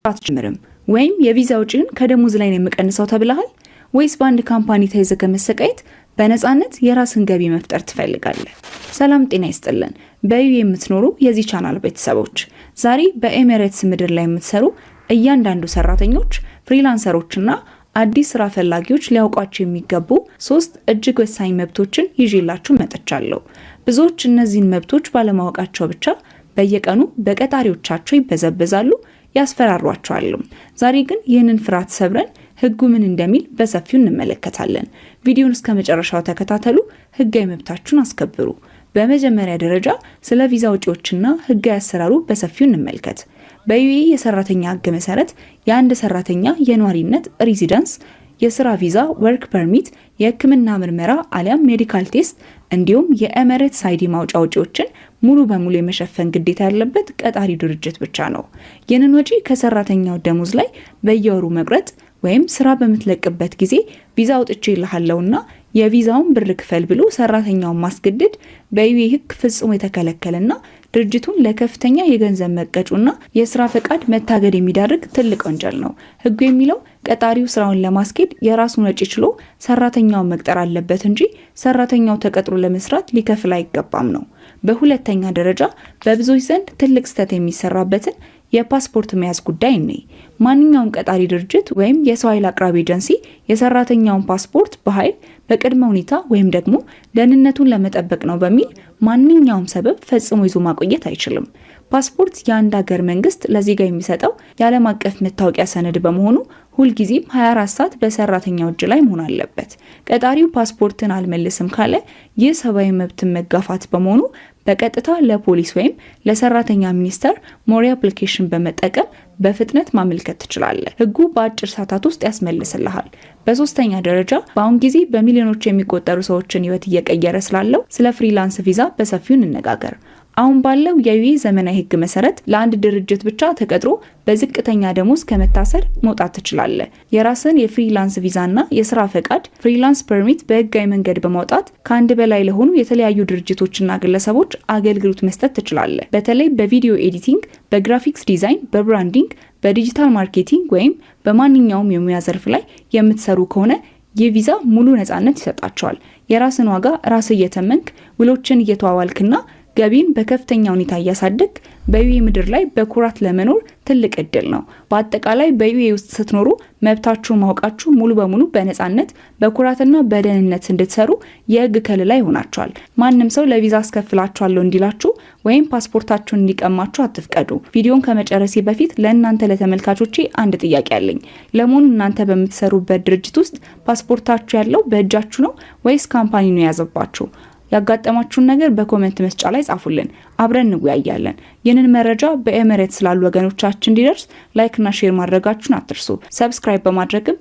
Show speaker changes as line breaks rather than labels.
አትጀምርም? ወይም የቪዛ ወጪን ከደሞዝ ላይ ነው የምቀንሰው ተብለሃል? ወይስ በአንድ ካምፓኒ ተይዘ ከመሰቃየት በነፃነት የራስን ገቢ መፍጠር ትፈልጋለህ? ሰላም ጤና ይስጥልን። በዩ የምትኖሩ የዚህ ቻናል ቤተሰቦች ዛሬ በኤሚሬትስ ምድር ላይ የምትሰሩ እያንዳንዱ ሰራተኞች፣ ፍሪላንሰሮችና አዲስ ስራ ፈላጊዎች ሊያውቋቸው የሚገቡ 3 እጅግ ወሳኝ መብቶችን ይዤላችሁ መጥቻለሁ። ብዙዎች እነዚህን መብቶች ባለማወቃቸው ብቻ በየቀኑ በቀጣሪዎቻቸው ይበዘበዛሉ፣ ያስፈራሯቸዋል። ዛሬ ግን ይህንን ፍርሃት ሰብረን ህጉ ምን እንደሚል በሰፊው እንመለከታለን። ቪዲዮውን እስከ መጨረሻው ተከታተሉ፣ ህጋዊ መብታችሁን አስከብሩ። በመጀመሪያ ደረጃ ስለ ቪዛ ወጪዎችና ህጋዊ አሰራሩ በሰፊው እንመልከት። በዩኤኢ የሰራተኛ ህግ መሰረት የአንድ ሰራተኛ የኗሪነት ሬዚደንስ፣ የስራ ቪዛ፣ ወርክ ፐርሚት፣ የህክምና ምርመራ አሊያም ሜዲካል ቴስት እንዲሁም የኤሚሬትስ አይዲ ማውጫ ወጪዎችን ሙሉ በሙሉ የመሸፈን ግዴታ ያለበት ቀጣሪ ድርጅት ብቻ ነው። ይህንን ወጪ ከሰራተኛው ደሞዝ ላይ በየወሩ መቁረጥ ወይም ስራ በምትለቅበት ጊዜ ቪዛ አውጥቼ ይልሃለውና የቪዛውን ብር ክፈል ብሎ ሰራተኛውን ማስገደድ በዩኤኢ ህግ ፍጹም የተከለከለና ድርጅቱን ለከፍተኛ የገንዘብ መቀጮና የስራ ፈቃድ መታገድ የሚዳርግ ትልቅ ወንጀል ነው። ህጉ የሚለው ቀጣሪው ስራውን ለማስኬድ የራሱን ወጪ ችሎ ሰራተኛውን መቅጠር አለበት እንጂ ሰራተኛው ተቀጥሮ ለመስራት ሊከፍል አይገባም ነው። በሁለተኛ ደረጃ በብዙዎች ዘንድ ትልቅ ስህተት የሚሰራበትን የፓስፖርት መያዝ ጉዳይ ነው። ማንኛውም ቀጣሪ ድርጅት ወይም የሰው ኃይል አቅራቢ ኤጀንሲ የሰራተኛውን ፓስፖርት በኃይል በቅድመ ሁኔታ ወይም ደግሞ ደህንነቱን ለመጠበቅ ነው በሚል ማንኛውም ሰበብ ፈጽሞ ይዞ ማቆየት አይችልም። ፓስፖርት የአንድ ሀገር መንግስት ለዜጋ የሚሰጠው የዓለም አቀፍ መታወቂያ ሰነድ በመሆኑ ሁልጊዜም 24 ሰዓት በሰራተኛው እጅ ላይ መሆን አለበት። ቀጣሪው ፓስፖርትን አልመልስም ካለ ይህ ሰብአዊ መብትን መጋፋት በመሆኑ በቀጥታ ለፖሊስ ወይም ለሰራተኛ ሚኒስቴር ሞሪ አፕሊኬሽን በመጠቀም በፍጥነት ማመልከት ትችላለህ። ህጉ በአጭር ሰዓታት ውስጥ ያስመልስልሃል። በሶስተኛ ደረጃ በአሁን ጊዜ በሚሊዮኖች የሚቆጠሩ ሰዎችን ህይወት እየቀየረ ስላለው ስለ ፍሪላንስ ቪዛ በሰፊው እንነጋገር። አሁን ባለው የዩኤኢ ዘመናዊ ህግ መሰረት ለአንድ ድርጅት ብቻ ተቀጥሮ በዝቅተኛ ደሞዝ ከመታሰር መውጣት ትችላለህ። የራስን የፍሪላንስ ቪዛና የስራ ፈቃድ ፍሪላንስ ፐርሚት በህጋዊ መንገድ በማውጣት ከአንድ በላይ ለሆኑ የተለያዩ ድርጅቶችና ግለሰቦች አገልግሎት መስጠት ትችላለህ። በተለይ በቪዲዮ ኤዲቲንግ፣ በግራፊክስ ዲዛይን፣ በብራንዲንግ፣ በዲጂታል ማርኬቲንግ ወይም በማንኛውም የሙያ ዘርፍ ላይ የምትሰሩ ከሆነ ይህ ቪዛ ሙሉ ነፃነት ይሰጣቸዋል። የራስን ዋጋ ራስ እየተመንክ ውሎችን እየተዋዋልክና ገቢን በከፍተኛ ሁኔታ እያሳደግ በዩኤኢ ምድር ላይ በኩራት ለመኖር ትልቅ እድል ነው። በአጠቃላይ በዩኤኢ ውስጥ ስትኖሩ መብታችሁን ማወቃችሁ ሙሉ በሙሉ በነፃነት በኩራትና በደህንነት እንድትሰሩ የህግ ከለላ ይሆናችኋል። ማንም ሰው ለቪዛ አስከፍላችኋለሁ እንዲላችሁ ወይም ፓስፖርታችሁን እንዲቀማችሁ አትፍቀዱ። ቪዲዮን ከመጨረሴ በፊት ለእናንተ ለተመልካቾቼ አንድ ጥያቄ አለኝ። ለመሆኑ እናንተ በምትሰሩበት ድርጅት ውስጥ ፓስፖርታችሁ ያለው በእጃችሁ ነው ወይስ ካምፓኒ ነው የያዘባችሁ? ያጋጠማችሁን ነገር በኮሜንት መስጫ ላይ ጻፉልን፣ አብረን እንወያያለን። ይህንን መረጃ በኤሚሬትስ ስላሉ ወገኖቻችን እንዲደርስ ላይክ እና ሼር ማድረጋችሁን አትርሱ። ሰብስክራይብ በማድረግም